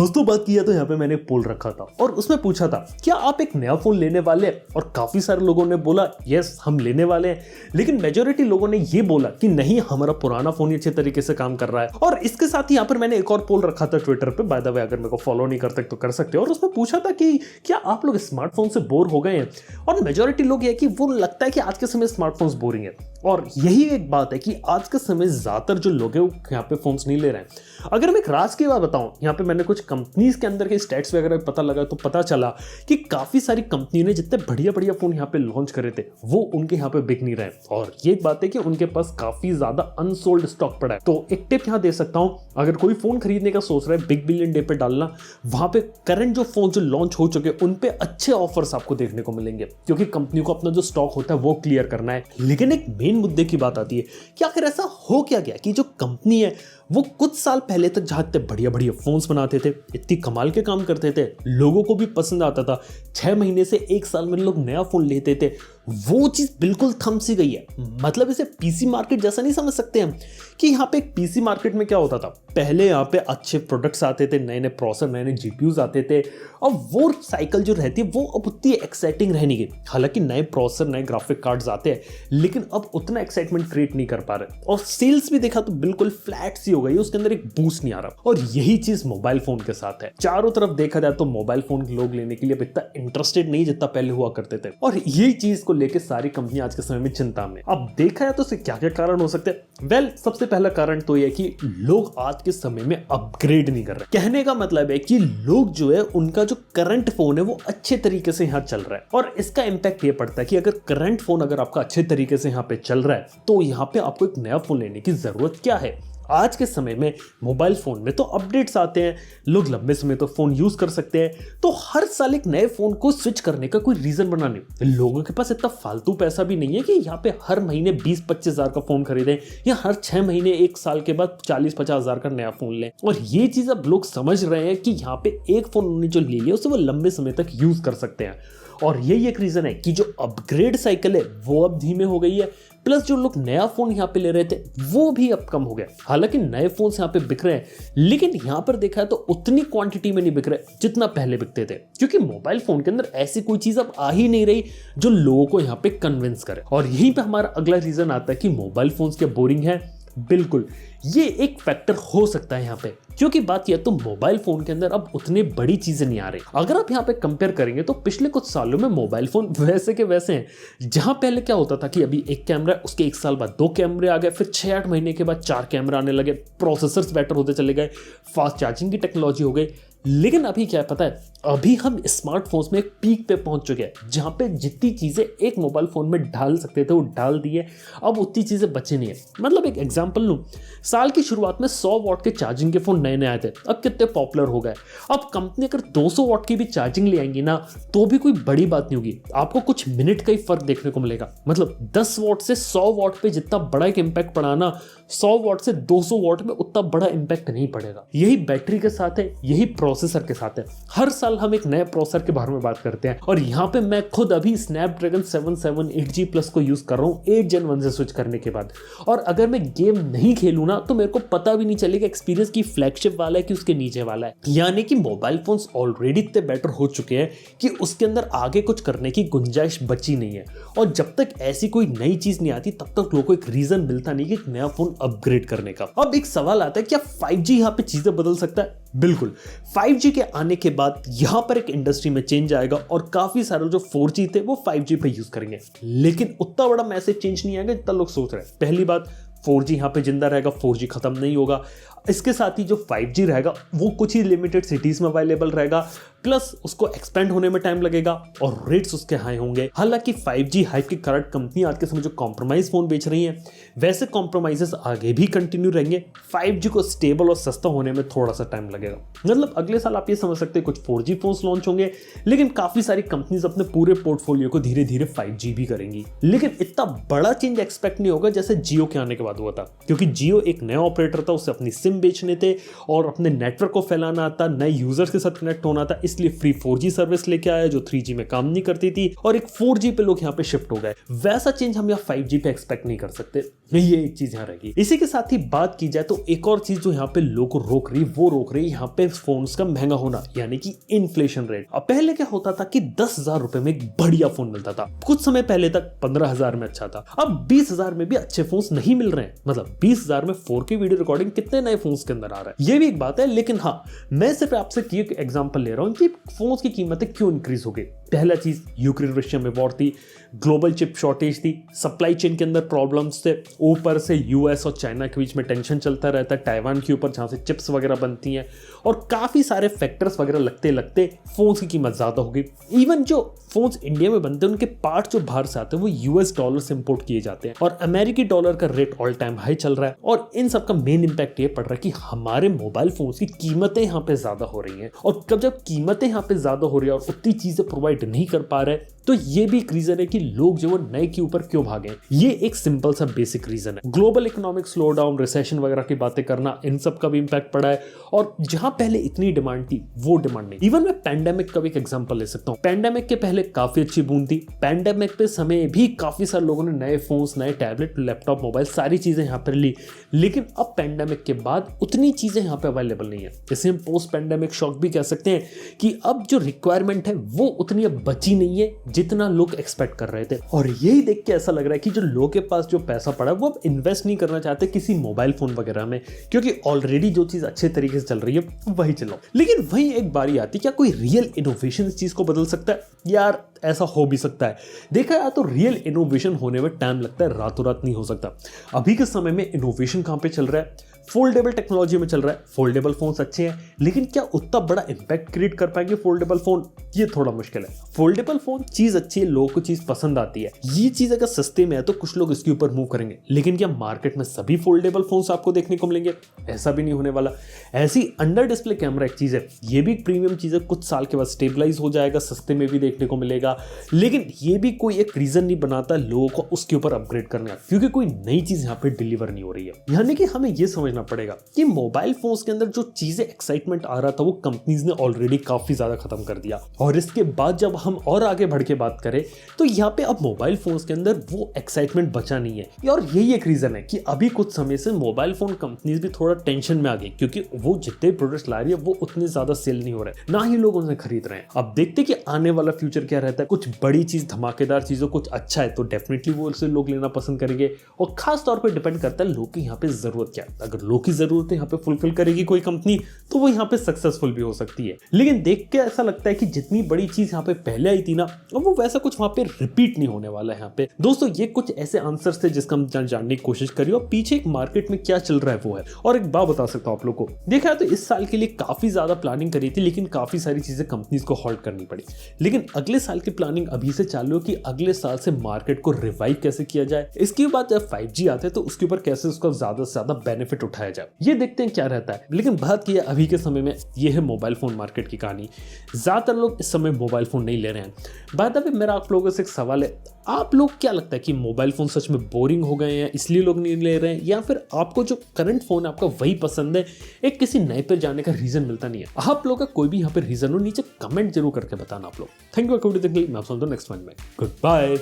दोस्तों बात किया तो यहाँ पे मैंने पोल रखा था और उसमें पूछा था क्या आप एक नया फोन लेने वाले हैं, और काफी सारे लोगों ने बोला यस हम लेने वाले हैं, लेकिन मेजोरिटी लोगों ने ये बोला कि नहीं हमारा पुराना फोन ही अच्छे तरीके से काम कर रहा है। और इसके साथ ही यहाँ पर मैंने एक और पोल रखा था ट्विटर पे, बाय द वे अगर मेरे को फॉलो नहीं करते तो कर सकते हो, और उसमें पूछा था कि क्या आप लोग स्मार्टफोन से बोर हो गए हैं, और मेजोरिटी लोग ये कि वो लगता है कि आज के समय स्मार्टफोन्स बोरिंग है। और यही एक बात है कि आज के समय ज्यादातर जो लोग हैं वो यहाँ पे फोन्स नहीं ले रहे हैं। अगर मैं एक राज की बात बताऊं, यहाँ पे मैंने कुछ कंपनीज के अंदर के स्टैट्स वगैरह पता लगा तो पता चला कि काफी सारी कंपनी ने जितने बढ़िया बढ़िया फोन यहाँ पे लॉन्च करे थे वो उनके यहाँ पे बिक नहीं रहे। और ये बात है कि उनके पास काफी ज्यादा अनसोल्ड स्टॉक पड़ा है। तो एक टिप यहाँ दे सकता हूं, अगर कोई फोन खरीदने का सोच रहा है बिग बिलियन डे पे डालना, वहां पे करंट जो फोन जो लॉन्च हो चुके उन पे अच्छे ऑफर्स आपको देखने को मिलेंगे, क्योंकि कंपनी को अपना जो स्टॉक होता है वो क्लियर करना है। लेकिन एक मेन मुद्दे की बात आती है कि आखिर ऐसा हो क्या गया कि जो कंपनी है वो कुछ साल पहले तक जहां इतने बढ़िया बढ़िया फोन्स बनाते थे, इतनी कमाल के काम करते थे, लोगों को भी पसंद आता था, 6 महीने से 1 साल में लोग नया फोन लेते थे, वो चीज बिल्कुल थम सी गई है। मतलब इसे पीसी मार्केट जैसा नहीं समझ सकते हम कि यहाँ पे एक पीसी मार्केट में क्या होता था, पहले यहाँ पे अच्छे प्रोडक्ट्स आते थे, नए नए प्रोसेसर, नए नए जीपीयूज आते थे, और वो साइकिल जो रहती है वो अब उतनी एक्साइटिंग रह नहीं गई। हालांकि नए प्रोसेसर नए ग्राफिक कार्ड्स आते हैं, लेकिन अब उतना एक्साइटमेंट क्रिएट नहीं कर पा रहे, और सेल्स भी देखा तो बिल्कुल फ्लैट सी हो गई, उसके अंदर एक बूस्ट नहीं आ रहा। और यही चीज मोबाइल फोन के साथ है। चारों तरफ देखा जाए तो मोबाइल फोन लोग लेने के लिए अब इतना इंटरेस्टेड नहीं जितना पहले हुआ करते थे, और यही चीज को लेकर सारी कंपनी आज के समय में चिंता में। अब देखा जाए तो इसके क्या क्या कारण हो सकते हैं। वेल, सबसे पहला कारण तो यह कि लोग आज के समय में अपग्रेड नहीं कर रहे। कहने का मतलब है कि लोग जो है उनका जो करंट फोन है वो अच्छे तरीके से यहाँ चल रहा है, और इसका इंपैक्ट ये पड़ता है कि अगर करंट फोन अगर आपका अच्छे तरीके से यहाँ पे चल रहा है तो यहाँ पे आपको एक नया फोन लेने की जरूरत क्या है। आज के समय में मोबाइल फोन में तो अपडेट्स आते हैं, लोग लंबे समय तो फोन यूज कर सकते हैं, तो हर साल एक नए फोन को स्विच करने का कोई रीजन बना नहीं। लोगों के पास इतना फालतू पैसा भी नहीं है कि यहाँ पे हर महीने 20-25 हजार का फोन खरीदें, या हर 6 महीने 1 साल के बाद 40-50 हजार का नया फोन लें। और ये चीज अब लोग समझ रहे हैं कि यहाँ पे एक फोन उन्होंने जो ले लिया उसे वो लंबे समय तक यूज कर सकते हैं। और यही एक रीजन है कि जो अपग्रेड साइकिल है वो अब धीमे हो गई है, प्लस जो लोग नया फोन यहाँ पे ले रहे थे वो भी अब कम हो गया। हालांकि नए फोन यहाँ पे बिक रहे हैं, लेकिन यहाँ पर देखा है तो उतनी क्वांटिटी में नहीं बिक रहे जितना पहले बिकते थे, क्योंकि मोबाइल फोन के अंदर ऐसी कोई चीज अब आ ही नहीं रही जो लोगों को यहाँ पे कन्विंस करे। और यहीं पे हमारा अगला रीजन आता है कि मोबाइल फोन्स क्या बोरिंग है। बिल्कुल, ये एक फैक्टर हो सकता है यहाँ पे, क्योंकि बात यह तो मोबाइल फोन के अंदर अब उतनी बड़ी चीजें नहीं आ रही। अगर आप यहाँ पे कंपेयर करेंगे तो पिछले कुछ सालों में मोबाइल फोन वैसे के वैसे हैं। जहां पहले क्या होता था कि अभी एक कैमरा है, उसके 1 साल बाद 2 कैमरे आ गए, फिर 6-8 महीने के बाद 4 कैमरा आने लगे, प्रोसेसर्स बेटर होते चले गए, फास्ट चार्जिंग की टेक्नोलॉजी हो गई। लेकिन अभी क्या पता है, अभी हम स्मार्टफोन्स में एक पीक पे पहुंच चुके हैं जहां पे जितनी चीजें एक मोबाइल फोन में डाल सकते थे वो डाल दिए, अब उतनी चीजें बची नहीं है। मतलब एक एग्जांपल लूं, साल की शुरुआत में 100 वॉट के चार्जिंग के फोन नए नए आए थे, अब कितने पॉपुलर हो गए। अब कंपनी अगर 200 वॉट की भी चार्जिंग ले आएंगी ना तो भी कोई बड़ी बात नहीं होगी, आपको कुछ मिनट का ही फर्क देखने को मिलेगा। मतलब 10 वॉट से 100 वॉट पे जितना बड़ा एक इंपैक्ट पड़ा ना, 100 वॉट से 200 वॉट में उतना बड़ा इंपैक्ट नहीं पड़ेगा। यही बैटरी के साथ है, यही प्रोसेसर के साथ है। हर साल हम एक नए प्रोसेसर के बारे में बात करते हैं, और यहाँ पे मैं खुद अभी स्नैपड्रैगन 778G प्लस को यूज कर रहा हूँ 8 Gen 1 से स्विच करने के बाद। और अगर मैं गेम नहीं खेलूं ना तो मेरे को पता भी नहीं चलेगा एक्सपीरियंस की फ्लैगशिप वाला है कि उसके नीचे वाला है। यानी कि मोबाइल फोन्स ऑलरेडी इतने बेटर हो चुके हैं कि उसके अंदर आगे कुछ करने की गुंजाइश बची नहीं है। और जब तक ऐसी कोई नई चीज नहीं आती तब तक लोगों को एक रीजन मिलता नहीं कि एक नया फोन अपग्रेड करने का। अब एक सवाल आता है, क्या 5G यहाँ पे चीजें बदल सकता है? बिल्कुल, 5G के आने के बाद यहां पर एक इंडस्ट्री में चेंज आएगा, और काफी सारे जो 4G थे वो 5G पे यूज करेंगे, लेकिन उतना बड़ा मैसेज चेंज नहीं आएगा जितना लोग सोच रहे हैं। पहली बात, 4G यहाँ पे जिंदा रहेगा, 4G खत्म नहीं होगा। इसके साथ ही जो 5G रहेगा वो कुछ ही लिमिटेड सिटीज में अवेलेबल रहेगा, प्लस उसको एक्सपेंड होने में टाइम लगेगा और रेट्स उसके हाई होंगे। हालांकि 5G हाइप के कारण कंपनी आज के समय जो कॉम्प्रोमाइज फोन बेच रही हैं वैसे कॉम्प्रोमाइजेस आगे भी कंटिन्यू रहेंगे। 5G को स्टेबल और सस्ता होने में थोड़ा सा टाइम लगेगा। मतलब अगले साल आप ये समझ सकते हैं कुछ 4G फोन्स लॉन्च होंगे, लेकिन काफी सारी कंपनीज अपने पूरे पोर्टफोलियो को धीरे धीरे 5G भी करेंगी। लेकिन इतना बड़ा चेंज एक्सपेक्ट नहीं होगा जैसे जियो के आने के बाद हुआ था, क्योंकि जियो एक नया ऑपरेटर था, उसे अपनी सिम बेचने थे और अपने नेटवर्क को फैलाना था, नए यूजर्स के साथ कनेक्ट होना था, इसलिए फ्री 4G सर्विस लेके आया जो 3G में काम नहीं करती थी और एक 4G पे लोग यहाँ पे शिफ्ट हो गए। वैसा चेंज हम यहाँ 5G पे एक्सपेक्ट नहीं कर सकते, ये एक चीज यहाँ रहेगी। इसी के साथ ही बात की जाए तो एक और चीज जो यहाँ पे लोगों को रोक रही यहाँ पे फोन्स का महंगा होना, यानी कि इन्फ्लेशन रेट। अब पहले क्या होता था कि 10,000 रुपए में एक बढ़िया फोन मिलता था, कुछ समय पहले तक 15,000 में अच्छा था। अब 20,000 में भी अच्छे फोन्स नहीं मिल रहे हैं। मतलब 20,000 में 4K वीडियो रिकॉर्डिंग कितने नए फोन्स के अंदर आ रहा है, ये भी एक बात है। लेकिन हाँ, मैं सिर्फ आपसे एक एग्जांपल ले रहा हूं कि फोन्स की कीमतें क्यों इंक्रीज हो गई। पहला चीज, यूक्रेन रशिया में वॉर थी, ग्लोबल चिप शॉर्टेज थी, सप्लाई चेन के अंदर प्रॉब्लम्स थे, ऊपर से यूएस और चाइना के बीच में टेंशन चलता रहता है, ताइवान के ऊपर जहां से चिप्स वगैरह बनती हैं, और काफी सारे फैक्टर्स वगैरह लगते लगते फोन्स की कीमत ज्यादा हो गई। इवन जो फोन्स इंडिया में बनते हैं उनके पार्ट जो बाहर से आते हैं वो यूएस डॉलर से इंपोर्ट किए जाते हैं और अमेरिकी डॉलर का रेट ऑल टाइम हाई चल रहा है। और इन सब का मेन इंपैक्ट ये पड़ रहा है कि हमारे मोबाइल फोन्स की कीमतें यहाँ पे ज्यादा हो रही हैं, और जब कीमतें यहाँ पे ज्यादा हो रही है और उतनी चीजें प्रोवाइड नहीं कर पा रहे, तो ये भी एक रीजन है कि लोग जो वो नए के ऊपर क्यों भागे। ये एक सिंपल सा बेसिक रीजन है। Global economic slow down, recession वगैरह की बातें करना, इन सब का भी इंपैक्ट पड़ा है। और जहां पहले इतनी डिमांड थी वो डिमांड नहीं। इवन मैं पैंडेमिक का भी एक एग्जांपल ले सकता हूं। पैंडेमिक के पहले काफी अच्छी बूम थी। पैंडेमिक पे समय भी काफी सारे लोगों ने नए फोन्स, नए टैबलेट, लैपटॉप, मोबाइल, सारी चीजें यहाँ पर ली। लेकिन अब पैंडेमिक के बाद उतनी चीजें यहाँ पे अवेलेबल नहीं है। इसे हम पोस्ट पैंडेमिक शॉक भी कह सकते हैं कि अब जो रिक्वायरमेंट है वो उतनी अब बची नहीं है जितना लोग एक्सपेक्ट कर रहे थे। और यही देख के ऐसा लग रहा है कि जो लोगों के पास जो पैसा पड़ा है वो अब इन्वेस्ट नहीं करना चाहते किसी मोबाइल फोन वगैरह में, क्योंकि ऑलरेडी जो चीज अच्छे तरीके से चल रही है वही चलाओ। लेकिन वही एक बारी आती है, क्या कोई रियल इनोवेशन इस चीज को बदल सकता है? यार ऐसा हो भी सकता है। देखा जाए तो रियल इनोवेशन होने में टाइम लगता है, रातों रात नहीं हो सकता। अभी के समय में इनोवेशन कहां पे चल रहा है? फोल्डेबल टेक्नोलॉजी में चल रहा है। फोल्डेबल फोन्स अच्छे हैं, लेकिन क्या उतना बड़ा इंपैक्ट क्रिएट कर पाएंगे फोल्डेबल फोन? ये थोड़ा मुश्किल है। फोल्डेबल फोन चीज अच्छी है, लोगों को चीज पसंद आती है। ये चीज अगर सस्ते में है तो कुछ लोग इसके ऊपर मूव करेंगे, लेकिन क्या मार्केट में सभी फोल्डेबल फोन्स आपको देखने को मिलेंगे? ऐसा भी नहीं होने वाला। ऐसी अंडर डिस्प्ले कैमरा एक चीज है, ये भी एक प्रीमियम चीज है, कुछ साल के बाद स्टेबलाइज हो जाएगा, सस्ते में भी देखने को मिलेगा। लेकिन ये भी कोई एक रीजन नहीं बनाता लोगों को उसके ऊपर अपग्रेड करने का, क्योंकि कोई नई चीज यहाँ पे डिलीवर नहीं हो रही है। यानी कि हमें ये समझना पड़ेगा कि मोबाइल फोन्स के अंदर जो चीजें एक्साइटमेंट आ रहा था वो कंपनीज ने ऑलरेडी काफी ज्यादा खत्म कर दिया। और इसके बाद जब हम और आगे बढ़ के बात करें तो यहाँ पे अब मोबाइल फोन्स के अंदर वो एक्साइटमेंट बचा नहीं है। और यही एक रीजन है कि अभी कुछ समय से मोबाइल फोन कंपनीज भी थोड़ा टेंशन में आ गई, क्योंकि वो जितने प्रोडक्ट्स ला रही है वो उतने ज्यादा सेल नहीं हो रहे, ना ही लोग उन्हें खरीद रहे हैं। अब देखते कि आने वाला फ्यूचर क्या रहता है। कुछ बड़ी चीज, धमाकेदार चीजों, कुछ अच्छा है तो डेफिनेटली वो उसे लोग लेना पसंद करेंगे। और खास तौर पर डिपेंड करता है लोग की यहाँ पे जरूरत क्या है। अगर लोग की जरूरत है यहाँ पे फुलफिल करेगी कोई कंपनी तो वो यहाँ पे सक्सेसफुल भी हो सकती है। लेकिन देख के ऐसा लगता है कि जितनी बड़ी चीज यहाँ पे पहले आई थी ना, वो वैसा कुछ वहां पे रिपीट नहीं होने वाला है यहाँ पे। दोस्तों ये कुछ ऐसे आंसर्स थे जिसका हम जानने की कोशिश करिए और पीछे एक मार्केट में क्या चल रहा है वो है। और एक बात बता सकता हूँ आप लोग को, देखा तो इस साल के लिए काफी ज्यादा प्लानिंग करी थी, लेकिन काफी सारी चीजें कंपनीज को हॉल्ट करनी पड़ी। लेकिन अगले साल की प्लानिंग अभी से चालू है कि अगले साल से मार्केट को रिवाइव कैसे किया जाए। इसके बाद जब 5G आते हैं तो उसके ऊपर कैसे उसका ज्यादा से ज्यादा बेनिफिट उठाया जाए, ये देखते हैं क्या रहता है। लेकिन बात की अभी के समय में, ये है मोबाइल फोन मार्केट की कहानी। ज्यादातर लोग इस समय मोबाइल फोन नहीं ले रहे हैं। बात है, मेरा आप लोगों से एक सवाल है, आप लोग क्या लगता है कि मोबाइल फोन सच में बोरिंग हो गए हैं इसलिए लोग नहीं ले रहे हैं, या फिर आपको जो करंट फोन है आपका वही पसंद है, एक किसी नए पर जाने का रीजन मिलता नहीं है? आप लोग का कोई भी यहाँ पे रीजन हो नीचे कमेंट जरूर करके बताना आप लोग। Thank you. मैं आपसे नेक्स्ट वन में। Good bye.